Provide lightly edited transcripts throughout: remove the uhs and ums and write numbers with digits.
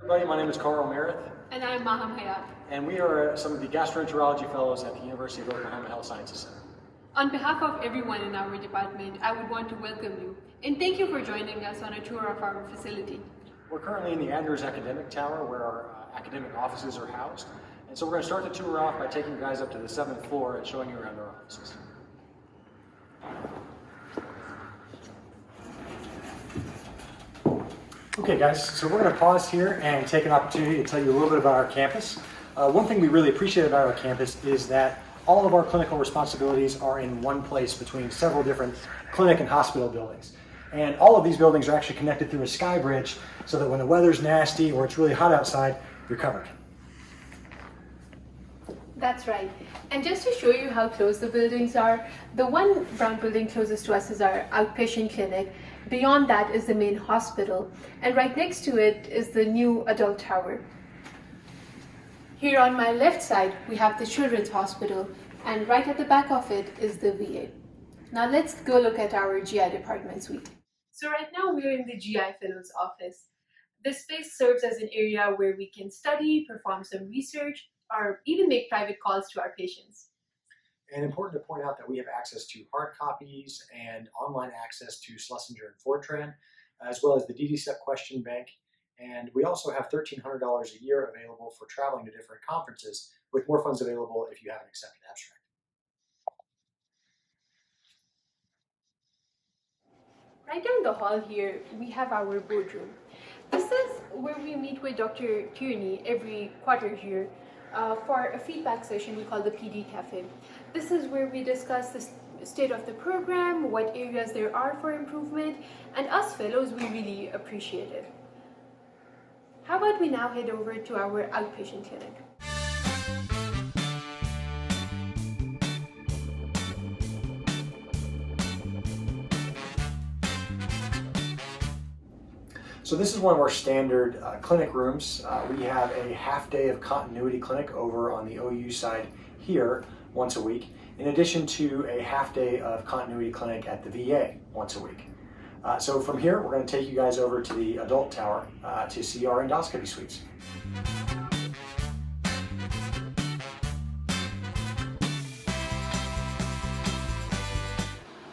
Everybody, my name is Carl Merith, And I'm Maham Hayat. and we are some of the gastroenterology fellows at the University of Oklahoma Health Sciences Center. On behalf of everyone in our department, I would want to welcome you and thank you for joining us on a tour of our facility. We're currently in the Andrews Academic Tower where our academic offices are housed. And so we're going to start the tour off by taking you guys up to the 7th floor and showing you around our offices. Okay guys, so we're going to pause here and take an opportunity to tell you a little bit about our campus. One thing we really appreciate about our campus is that all of our clinical responsibilities are in one place between several different clinic and hospital buildings. And all of these buildings are actually connected through a sky bridge so that when the weather's nasty or it's really hot outside, you're covered. That's right. And just to show you how close the buildings are, the one brown building closest to us is our outpatient clinic. Beyond that is the main hospital. And right next to it is the new adult tower. Here on my left side, we have the Children's Hospital. And right at the back of it is the VA. Now let's go look at our GI department suite. So right now we're in the GI Fellows office. This space serves as an area where we can study, perform some research, or even make private calls to our patients. And important to point out that we have access to hard copies and online access to Schlesinger and Fortran, as well as the DDCEP question bank. And we also have $1,300 a year available for traveling to different conferences, with more funds available if you have an accepted abstract. Right down the hall here, we have our boardroom. This is where we meet with Dr. Tierney every quarter here for a feedback session we call the PD Cafe. This is where we discuss the state of the program, what areas there are for improvement, and us fellows, we really appreciate it. How about we now head over to our outpatient clinic? So this is one of our standard clinic rooms. We have a half day of continuity clinic over on the OU side here once a week, in addition to a half day of continuity clinic at the VA once a week. So from here, we're going to take you guys over to the adult tower to see our endoscopy suites.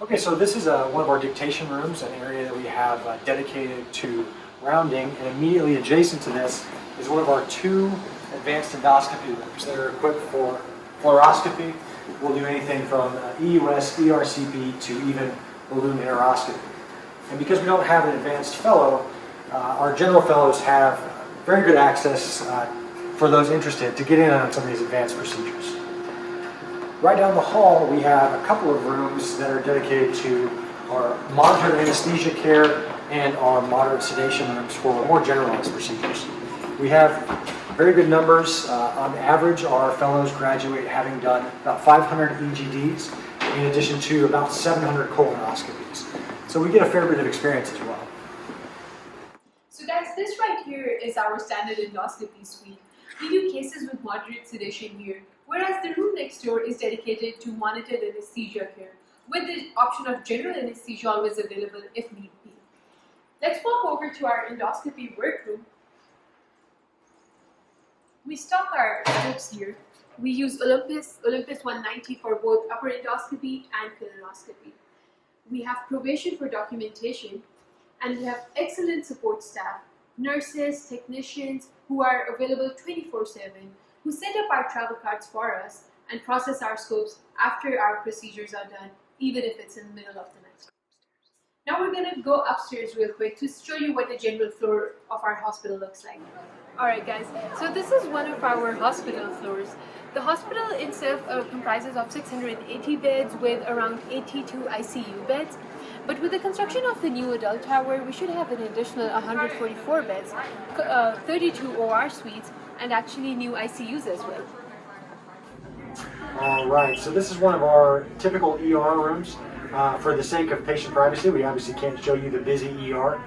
Okay, so this is one of our dictation rooms, an area that we have dedicated to rounding, and immediately adjacent to this is one of our 2 advanced endoscopy rooms that are equipped for fluoroscopy. We'll do anything from EUS, ERCP to even balloon enteroscopy. And because we don't have an advanced fellow, our general fellows have very good access for those interested to get in on some of these advanced procedures. Right down the hall, we have a couple of rooms that are dedicated to our monitored anesthesia care and our moderate sedation rooms for more generalized procedures. We have very good numbers. On average, our fellows graduate having done about 500 EGDs, in addition to about 700 colonoscopies. So we get a fair bit of experience as well. So guys, this right here is our standard endoscopy suite. We do cases with moderate sedation here, whereas the room next door is dedicated to monitored anesthesia care, with the option of general anesthesia always available if need be. Let's walk over to our endoscopy workroom. We stock our scopes here. We use Olympus 190 for both upper endoscopy and colonoscopy. We have probation for documentation, and we have excellent support staff, nurses, technicians who are available 24/7, who set up our travel cards for us and process our scopes after our procedures are done, even if it's in the middle of the night. Now we're going to go upstairs real quick to show you what the general floor of our hospital looks like. Alright guys, so this is one of our hospital floors. The hospital itself comprises of 680 beds with around 82 ICU beds. But with the construction of the new adult tower, we should have an additional 144 beds, 32 OR suites, and actually new ICUs as well. All right, so this is one of our typical ER rooms. For the sake of patient privacy, we obviously can't show you the busy ER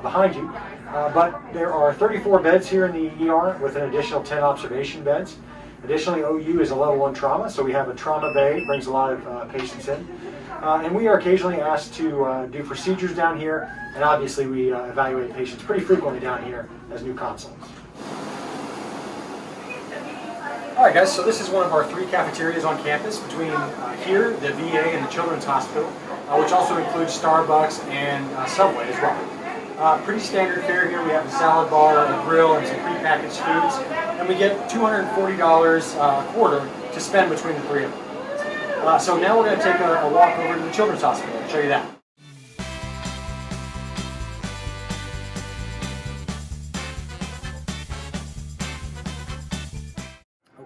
behind you, but there are 34 beds here in the ER with an additional 10 observation beds. Additionally, OU is a level 1 trauma, so we have a trauma bay, brings a lot of patients in. And we are occasionally asked to do procedures down here, and obviously we evaluate patients pretty frequently down here as new consults. All right, guys, so this is one of our 3 cafeterias on campus between here, the VA, and the Children's Hospital, which also includes Starbucks and Subway as well. Pretty standard fare here. We have a salad bar, a grill, and some prepackaged foods. And we get $240 a quarter to spend between the 3 of them. So now we're going to take a walk over to the Children's Hospital and show you that.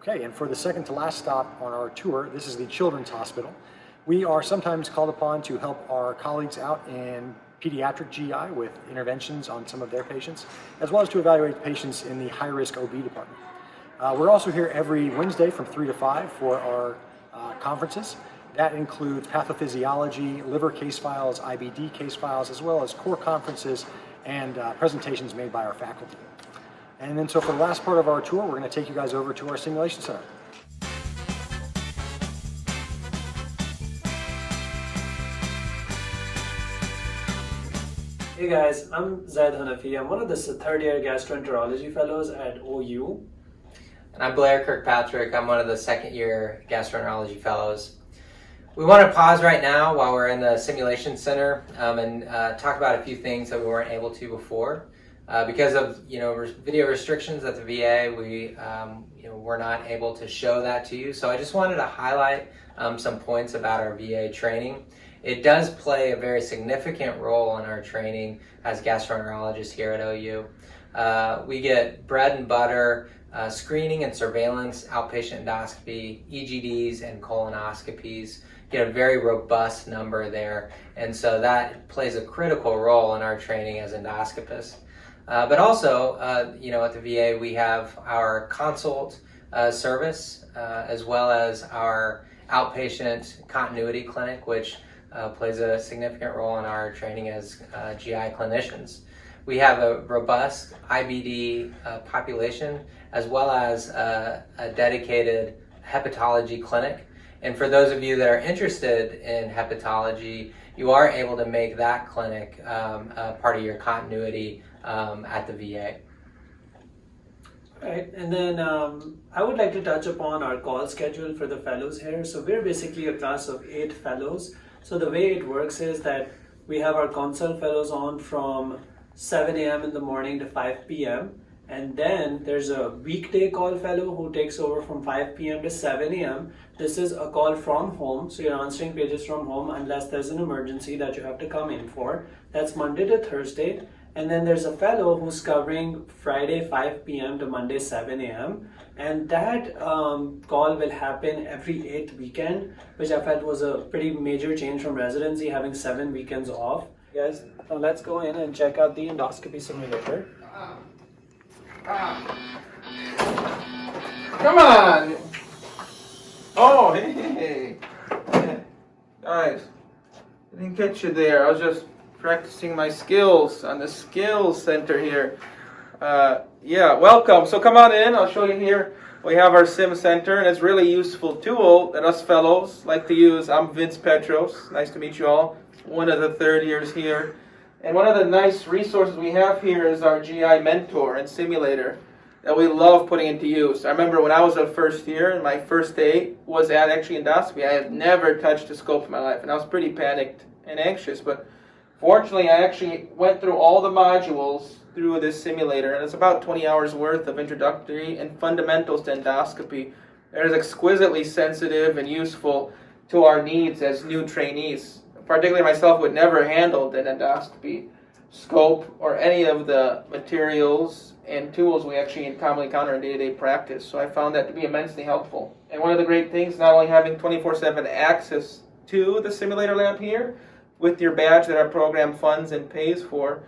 Okay, and for the second to last stop on our tour, this is the Children's Hospital. We are sometimes called upon to help our colleagues out in pediatric GI with interventions on some of their patients, as well as to evaluate patients in the high-risk OB department. We're also here every Wednesday from 3 to 5 for our conferences. That includes pathophysiology, liver case files, IBD case files, as well as core conferences and presentations made by our faculty. And then so for the last part of our tour, we're going to take you guys over to our simulation center. Hey guys, I'm Zaid Hanafi. I'm one of the third-year gastroenterology fellows at OU. And I'm Blair Kirkpatrick. I'm one of the second-year gastroenterology fellows. We want to pause right now while we're in the simulation center and talk about a few things that we weren't able to before. Because of video restrictions at the VA, we were not able to show that to you. So I just wanted to highlight some points about our VA training. It does play a very significant role in our training as gastroenterologists here at OU. We get bread and butter screening and surveillance, outpatient endoscopy, EGDs, and colonoscopies. Get a very robust number there, and so that plays a critical role in our training as endoscopists. But also, at the VA, we have our consult service as well as our outpatient continuity clinic, which plays a significant role in our training as GI clinicians. We have a robust IBD population as well as a dedicated hepatology clinic. And for those of you that are interested in hepatology, you are able to make that clinic part of your continuity at the VA. Right, and then I would like to touch upon our call schedule for the fellows here. So we're basically a class of 8 fellows. So the way it works is that we have our consult fellows on from 7 a.m. in the morning to 5 p.m. And then there's a weekday call fellow who takes over from 5 p.m. to 7 a.m. This is a call from home, so you're answering pages from home unless there's an emergency that you have to come in for. That's Monday to Thursday. And then there's a fellow who's covering Friday 5 p.m. to Monday 7 a.m. And that call will happen every 8th weekend, which I felt was a pretty major change from residency, having 7 weekends off. Guys, now let's go in and check out the endoscopy simulator. Come on! Oh, hey! Guys, I didn't catch you there. I was just practicing my skills on the skills center here. Yeah, welcome. So come on in. I'll show you here. We have our sim center, and it's a really useful tool that us fellows like to use. I'm Vince Petros. Nice to meet you all. One of the third years here. And one of the nice resources we have here is our GI mentor and simulator that we love putting into use. I remember when I was a first year, and my first day was at actually endoscopy. I had never touched a scope in my life, and I was pretty panicked and anxious. But fortunately, I actually went through all the modules through this simulator, and it's about 20 hours worth of introductory and fundamentals to endoscopy. It is exquisitely sensitive and useful to our needs as new trainees. Particularly myself would never handled an endoscopy scope or any of the materials and tools we actually commonly encounter in day-to-day practice. So I found that to be immensely helpful. And one of the great things, not only having 24/7 access to the simulator lab here with your badge that our program funds and pays for,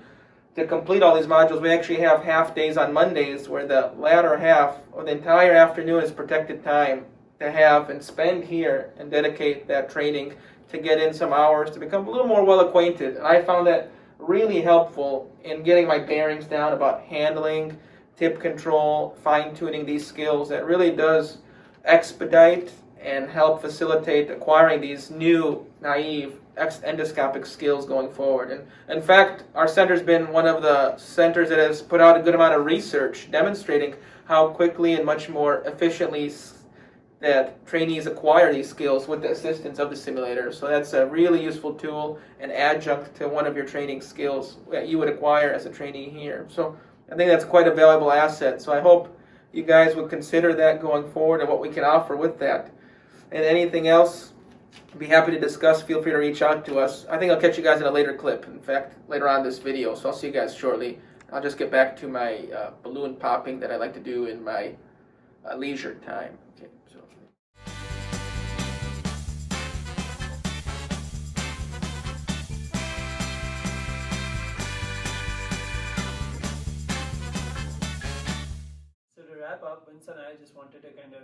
to complete all these modules, we actually have half days on Mondays where the latter half or the entire afternoon is protected time to have and spend here and dedicate that training to get in some hours to become a little more well acquainted. And I found that really helpful in getting my bearings down about handling, tip control, fine-tuning these skills. That really does expedite and help facilitate acquiring these new, naive endoscopic skills going forward. And in fact, our center's been one of the centers that has put out a good amount of research demonstrating how quickly and much more efficiently that trainees acquire these skills with the assistance of the simulator. So that's a really useful tool and adjunct to one of your training skills that you would acquire as a trainee here. So I think that's quite a valuable asset. So I hope you guys would consider that going forward and what we can offer with that. And anything else, I'd be happy to discuss. Feel free to reach out to us. I think I'll catch you guys in a later clip, in fact, later on this video. So I'll see you guys shortly. I'll just get back to my balloon popping that I like to do in my leisure time. Okay, so. So to wrap up, Vince and I just wanted to kind of,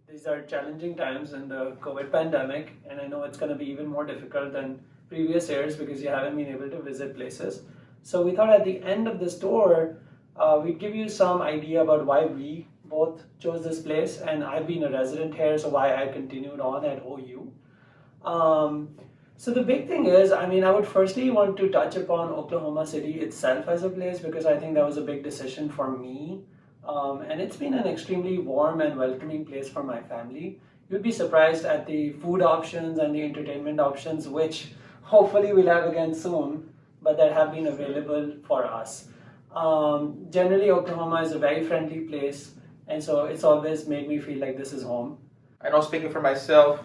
these are challenging times in the COVID pandemic, and I know it's going to be even more difficult than previous years because you haven't been able to visit places. So we thought at the end of this tour, we'd give you some idea about why we both chose this place, and I've been a resident here, so why I continued on at OU. So the big thing is, I would firstly want to touch upon Oklahoma City itself as a place because I think that was a big decision for me. And it's been an extremely warm and welcoming place for my family. You'd be surprised at the food options and the entertainment options, which hopefully we'll have again soon, but that have been available for us. Generally, Oklahoma is a very friendly place, and so it's always made me feel like this is home. I know, speaking for myself,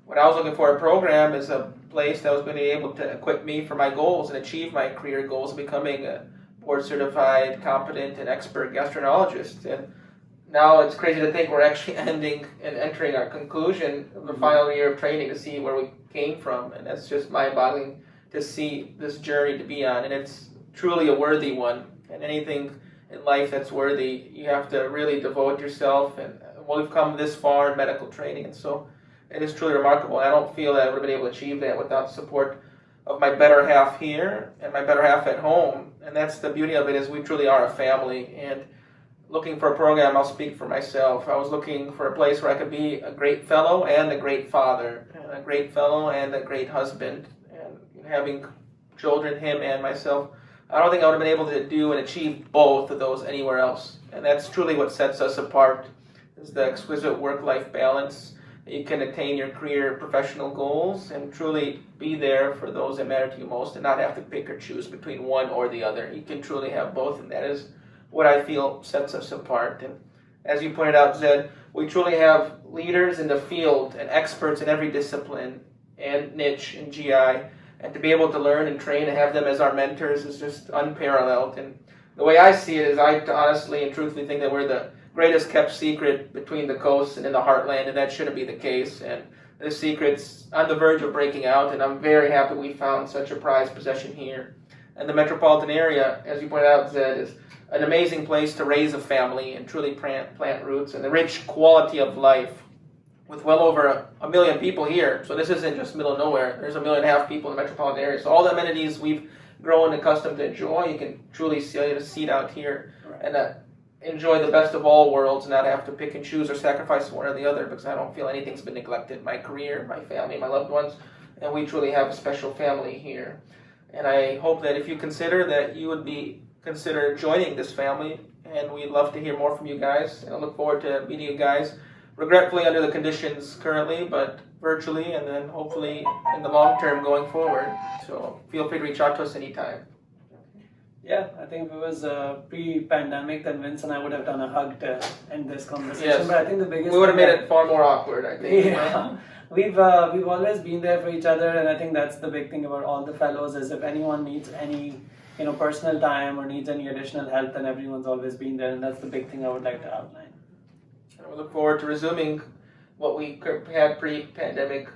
when I was looking for a program is a place that was going to be able to equip me for my goals and achieve my career goals of becoming a board-certified, competent, and expert gastroenterologist. And now it's crazy to think we're actually entering our conclusion of the final year of training to see where we came from. And that's just mind-boggling to see this journey to be on. And it's truly a worthy one. And anything in life that's worthy, you have to really devote yourself. And we've come this far in medical training. And so it is truly remarkable. I don't feel that I would have been able to achieve that without support of my better half here and my better half at home. And that's the beauty of it, is we truly are a family. And looking for a program, I'll speak for myself. I was looking for a place where I could be a great fellow and a great father, and a great fellow and a great husband. And having children, him and myself, I don't think I would have been able to do and achieve both of those anywhere else. And that's truly what sets us apart, is the exquisite work-life balance. You can attain your career professional goals and truly be there for those that matter to you most and not have to pick or choose between one or the other. You can truly have both, and that is what I feel sets us apart. And as you pointed out, Zed, we truly have leaders in the field and experts in every discipline and niche in GI, and to be able to learn and train and have them as our mentors is just unparalleled. And the way I see it is, I honestly and truthfully think that we're the greatest kept secret between the coasts and in the heartland, and that shouldn't be the case. And the secret's on the verge of breaking out, and I'm very happy we found such a prized possession here. And the metropolitan area, as you pointed out, Zed, is an amazing place to raise a family and truly plant roots, and the rich quality of life with well over a million people here. So this isn't just middle of nowhere. There's 1.5 million people in the metropolitan area. So all the amenities we've grown accustomed to enjoy, you can truly see a seat out here. Right. And enjoy the best of all worlds and not have to pick and choose or sacrifice one or the other, because I don't feel anything's been neglected. My career, my family, my loved ones, and we truly have a special family here. And I hope that if you consider that, you would consider joining this family, and we'd love to hear more from you guys. And I look forward to meeting you guys, regretfully under the conditions currently, but virtually, and then hopefully in the long term going forward. So feel free to reach out to us anytime. Yeah, I think if it was pre-pandemic, then Vince and I would have done a hug to end this conversation. Yes. But I think the biggest we would have made it far more awkward, I think. Yeah, we've always been there for each other, and I think that's the big thing about all the fellows, is if anyone needs any personal time or needs any additional help, then everyone's always been there, and that's the big thing I would like to outline. And we look forward to resuming what we had pre-pandemic,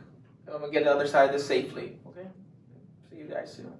and we'll get to the other side of this safely. Okay. See you guys soon.